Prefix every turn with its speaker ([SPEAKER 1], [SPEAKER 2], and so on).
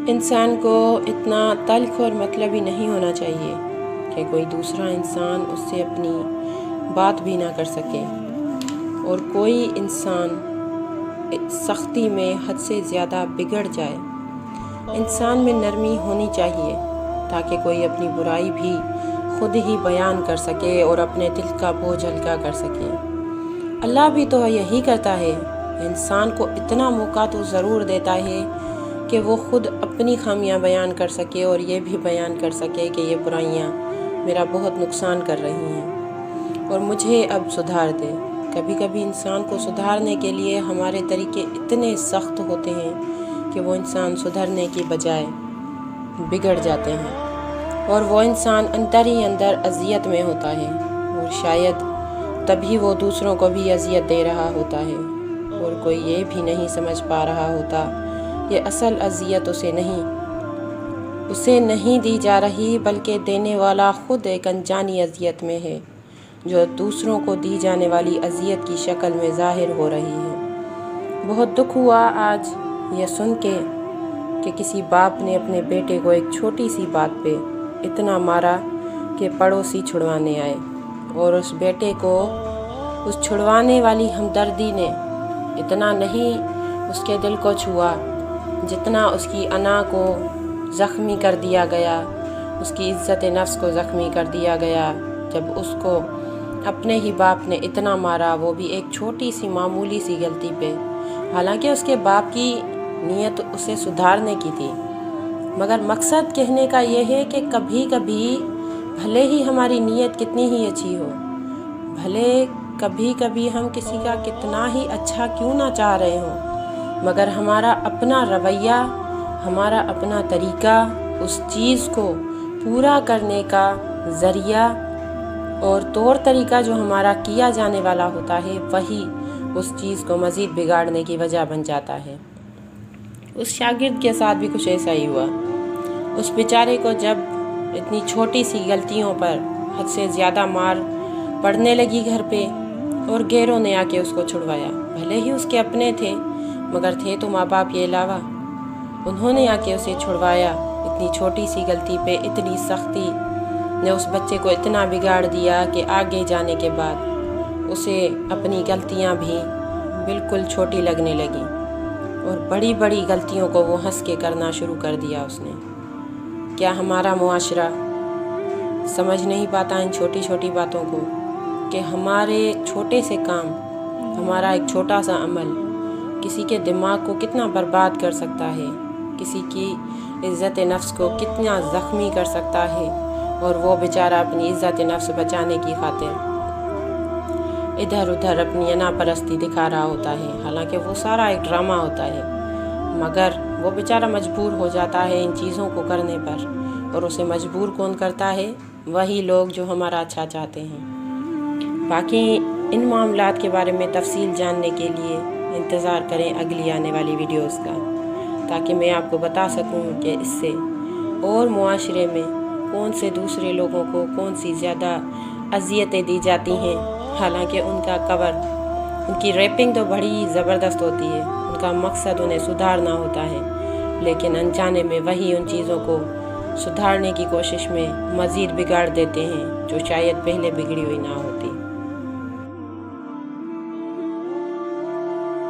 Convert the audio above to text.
[SPEAKER 1] انسان کو اتنا تلخ اور مطلبی نہیں ہونا چاہیے کہ کوئی دوسرا انسان اس سے اپنی بات بھی نہ کر سکے، اور کوئی انسان سختی میں حد سے زیادہ بگڑ جائے۔ انسان میں نرمی ہونی چاہیے تاکہ کوئی اپنی برائی بھی خود ہی بیان کر سکے اور اپنے دل کا بوجھ ہلکا کر سکے۔ اللہ بھی تو یہی کرتا ہے، انسان کو اتنا موقع تو ضرور دیتا ہے کہ وہ خود اپنی خامیاں بیان کر سکے اور یہ بھی بیان کر سکے کہ یہ برائیاں میرا بہت نقصان کر رہی ہیں اور مجھے اب سدھار دے۔ کبھی کبھی انسان کو سدھارنے کے لیے ہمارے طریقے اتنے سخت ہوتے ہیں کہ وہ انسان سدھرنے کی بجائے بگڑ جاتے ہیں، اور وہ انسان اندر ہی اندر اذیت میں ہوتا ہے، اور شاید تبھی وہ دوسروں کو بھی اذیت دے رہا ہوتا ہے، اور کوئی یہ بھی نہیں سمجھ پا رہا ہوتا یہ اصل اذیت اسے نہیں دی جا رہی، بلکہ دینے والا خود ایک انجانی اذیت میں ہے جو دوسروں کو دی جانے والی اذیت کی شکل میں ظاہر ہو رہی ہے۔ بہت دکھ ہوا آج یہ سن کے کہ کسی باپ نے اپنے بیٹے کو ایک چھوٹی سی بات پہ اتنا مارا کہ پڑوسی چھڑوانے آئے، اور اس بیٹے کو اس چھڑوانے والی ہمدردی نے اتنا نہیں اس کے دل کو چھوا جتنا اس کی انا کو زخمی کر دیا گیا، اس کی عزت نفس کو زخمی کر دیا گیا جب اس کو اپنے ہی باپ نے اتنا مارا، وہ بھی ایک چھوٹی سی معمولی سی غلطی پہ۔ حالانکہ اس کے باپ کی نیت اسے سدھارنے کی تھی، مگر مقصد کہنے کا یہ ہے کہ کبھی کبھی بھلے ہی ہماری نیت کتنی ہی اچھی ہو، بھلے کبھی کبھی ہم کسی کا کتنا ہی اچھا کیوں نہ چاہ رہے ہوں، مگر ہمارا اپنا رویہ، ہمارا اپنا طریقہ اس چیز کو پورا کرنے کا ذریعہ اور طور طریقہ جو ہمارا کیا جانے والا ہوتا ہے، وہی اس چیز کو مزید بگاڑنے کی وجہ بن جاتا ہے۔ اس شاگرد کے ساتھ بھی کچھ ایسا ہی ہوا۔ اس بیچارے کو جب اتنی چھوٹی سی غلطیوں پر حد سے زیادہ مار پڑنے لگی گھر پہ، اور غیروں نے آ کے اس کو چھڑوایا، بھلے ہی اس کے اپنے تھے مگر تھے تو ماں باپ کے علاوہ، انہوں نے آ کے اسے چھڑوایا۔ اتنی چھوٹی سی غلطی پہ اتنی سختی نے اس بچے کو اتنا بگاڑ دیا کہ آگے جانے کے بعد اسے اپنی غلطیاں بھی بالکل چھوٹی لگنے لگیں، اور بڑی بڑی غلطیوں کو وہ ہنس کے کرنا شروع کر دیا اس نے۔ کیا ہمارا معاشرہ سمجھ نہیں پاتا ان چھوٹی چھوٹی باتوں کو کہ ہمارے چھوٹے سے کام، ہمارا ایک چھوٹا سا عمل کسی کے دماغ کو کتنا برباد کر سکتا ہے، کسی کی عزت نفس کو کتنا زخمی کر سکتا ہے، اور وہ بیچارہ اپنی عزت نفس بچانے کی خاطر ادھر ادھر اپنی انا پرستی دکھا رہا ہوتا ہے، حالانکہ وہ سارا ایک ڈرامہ ہوتا ہے، مگر وہ بیچارہ مجبور ہو جاتا ہے ان چیزوں کو کرنے پر، اور اسے مجبور کون کرتا ہے؟ وہی لوگ جو ہمارا اچھا چاہتے ہیں۔ باقی ان معاملات کے بارے میں تفصیل جاننے کے لیے انتظار کریں اگلی آنے والی ویڈیوز کا، تاکہ میں آپ کو بتا سکوں کہ اس سے اور معاشرے میں کون سے دوسرے لوگوں کو کون سی زیادہ اذیتیں دی جاتی ہیں، حالانکہ ان کا کور، ان کی ریپنگ تو بڑی زبردست ہوتی ہے، ان کا مقصد انہیں سدھارنا ہوتا ہے، لیکن انجانے میں وہی ان چیزوں کو سدھارنے کی کوشش میں مزید بگاڑ دیتے ہیں جو شاید پہلے بگڑی ہوئی نہ ہوتی۔